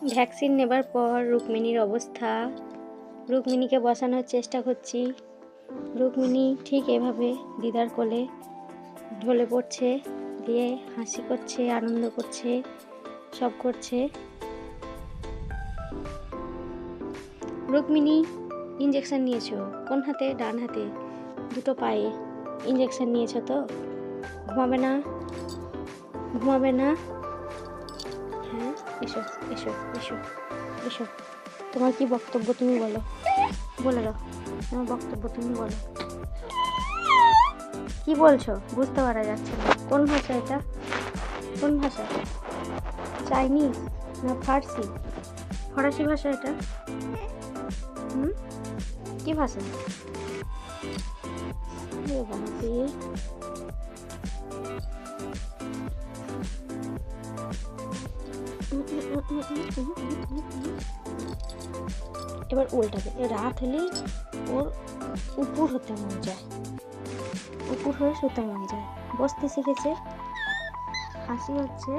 Vaccine নেবার পর রুক্মিণীর অবস্থা, রুক্মিণীকে বসানোর চেষ্টা করছি। রুক্মিণী ঠিক এভাবে দিদার কোলে ঢলে পড়ছে, দিয়ে হাসি করছে, আনন্দ করছে, সব করছে। রুক্মিণী ইঞ্জেকশন নিয়েছো কোন হাতে? ডান হাতে, দুটো পায়ে ইঞ্জেকশন নিয়েছো তো? ঘুমাবে না? ঘুমাবে না? হ্যাঁ, এসো এসো এসো এসো। তোমার কি বক্তব্য তুমি বলো, বলে দাও তোমার বক্তব্য তুমি বলো। কি বলছো বুঝতে পারা যাচ্ছে না। কোন ভাষা এটা? কোন ভাষা? চাইনিজ না ফার্সি? ফরাসি ভাষা এটা? কি ভাষা? এবার উল্টাবে। রাত হলেই ওর উপর হতে মন যায়, উপর হয়ে শুতে মন যায়। বসতে শিখেছে, হাসি হচ্ছে,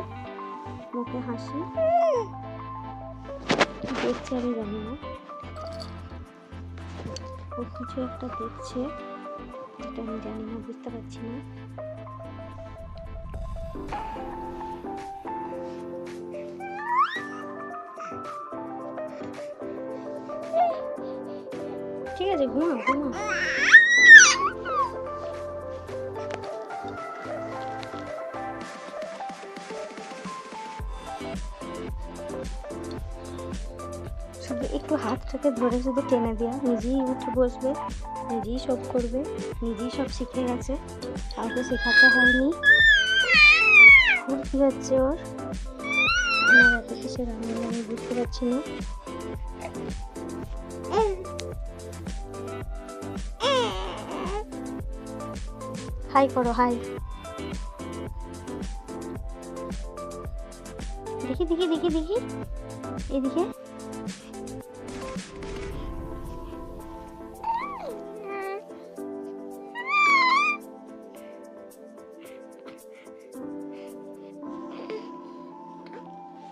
মুখে হাসি দেখছে, আমি জানি না ও কিছু একটা দেখছে, এটা আমি জানি না, বুঝতে পারছি না। ঠিক আছে, ঘুমা ঘুমা। শুধু একটু হাতটাকে ধরে শুধু টেনে দেওয়া, নিজেই উঠে বসবে, নিজেই সব করবে, নিজেই সব শিখে গেছে, কাউকে শেখাতে হয়নি। ফুর্তি হচ্ছে ওর, আমার এত কিসের আনন্দ আমি বুঝতে পারছি না। হাই করো, হাই। দেখি দেখি দেখি দেখি, এদিকে।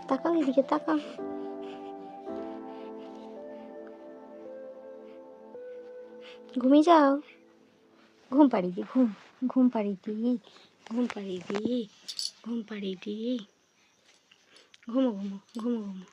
তাকাও এদিকে, তাকাও। ঘুমিয়ে যাও, ঘুম পাড়িয়ে দি, ঘুম ঘুম পাড়িয়ে দি, ঘুম পাড়িয়ে দি, ঘুম পাড়িয়ে দি। ঘুমো ঘুমো ঘুমো ঘুমো।